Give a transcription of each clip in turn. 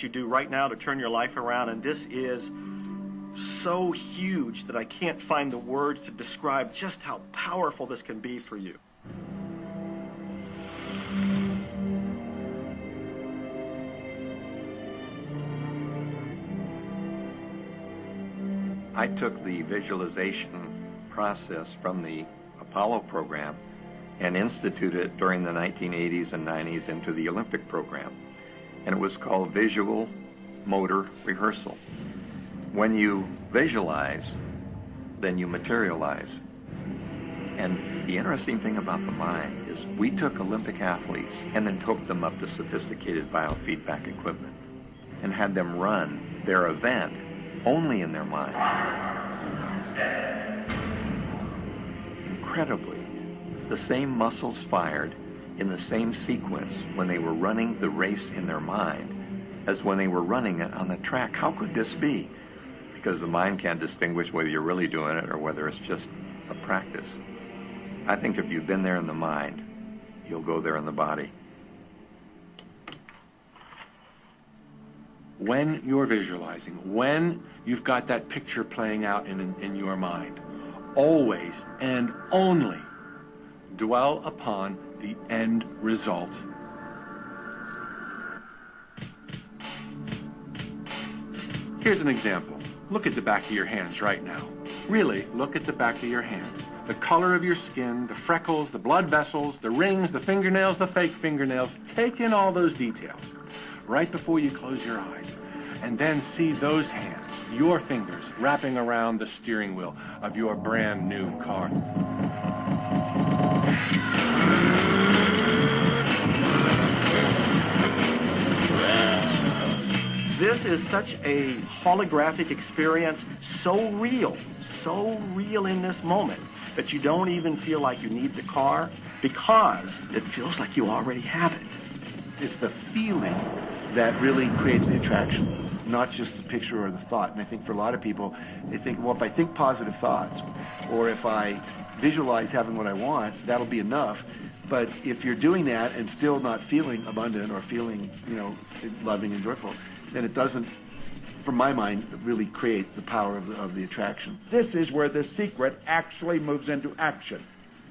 you do right now to turn your life around, and this is so huge that I can't find the words to describe just how powerful this can be for you. I took the visualization process from the Apollo program and instituted it during the 1980s and 90s into the Olympic program. And it was called visual motor rehearsal. When you visualize, then you materialize. And the interesting thing about the mind is we took Olympic athletes and then hooked them up to sophisticated biofeedback equipment and had them run their event only in their mind. Incredibly, the same muscles fired in the same sequence when they were running the race in their mind as when they were running it on the track. How could this be? Because the mind can't distinguish whether you're really doing it or whether it's just a practice. I think if you've been there in the mind, you'll go there in the body. When you're visualizing, when you've got that picture playing out in your mind, always and only dwell upon the end result. Here's an example. Look at the back of your hands right now. Really, look at the back of your hands. The color of your skin, the freckles, the blood vessels, the rings, the fingernails, the fake fingernails. Take in all those details right before you close your eyes. And then see those hands, your fingers, wrapping around the steering wheel of your brand new car. This is such a holographic experience, so real in this moment, that you don't even feel like you need the car because it feels like you already have it. It's the feeling that really creates the attraction, not just the picture or the thought. And I think for a lot of people, they think, well, if I think positive thoughts, or if I visualize having what I want, that'll be enough. But if you're doing that and still not feeling abundant or feeling, loving and joyful, then it doesn't, from my mind, really create the power of the attraction. This is where the secret actually moves into action.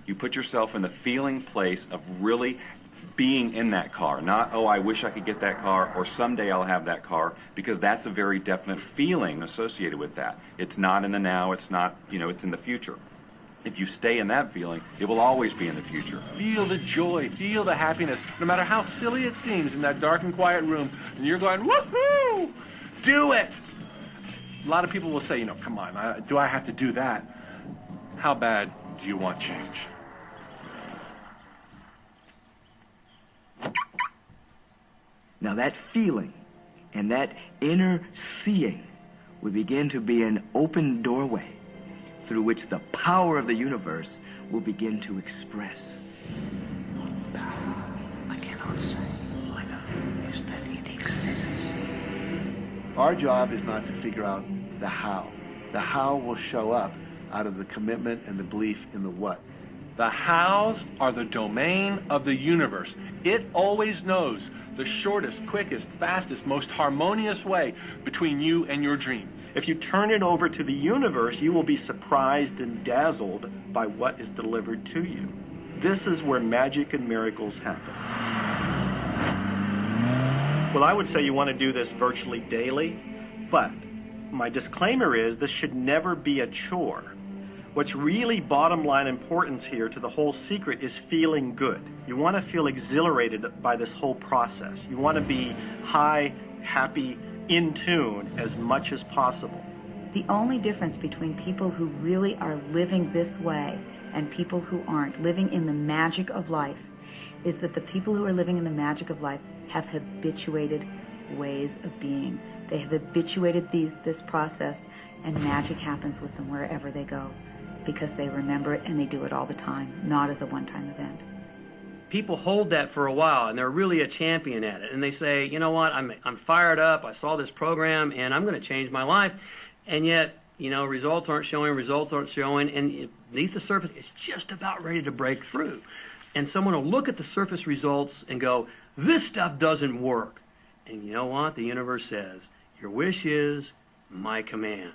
You put yourself in the feeling place of really being in that car, not, oh, I wish I could get that car, or someday I'll have that car, because that's a very definite feeling associated with that. It's not in the now, it's not, it's in the future. If you stay in that feeling, it will always be in the future. Feel the joy, feel the happiness, no matter how silly it seems in that dark and quiet room, and you're going, woohoo! Do it! A lot of people will say, come on, do I have to do that? How bad do you want change? Now that feeling and that inner seeing will begin to be an open doorway through which the power of the universe will begin to express. What power I cannot say, all I know is that it exists. Our job is not to figure out the how. The how will show up out of the commitment and the belief in the what. The hows are the domain of the universe. It always knows the shortest, quickest, fastest, most harmonious way between you and your dream. If you turn it over to the universe, you will be surprised and dazzled by what is delivered to you. This is where magic and miracles happen. Well, I would say you want to do this virtually daily, but my disclaimer is this should never be a chore. What's really bottom line importance here to the whole secret is feeling good. You want to feel exhilarated by this whole process. You want to be high, happy, in tune as much as possible. The only difference between people who really are living this way and people who aren't, living in the magic of life, is that the people who are living in the magic of life have habituated ways of being. They have habituated this process, and magic happens with them wherever they go because they remember it and they do it all the time, not as a one-time event. People hold that for a while and they're really a champion at it, and they say, you know what, I'm fired up, I saw this program and I'm going to change my life, and yet results aren't showing, and beneath the surface it's just about ready to break through, and someone will look at the surface results and go, this stuff doesn't work, And you know what? The universe says, your wish is my command.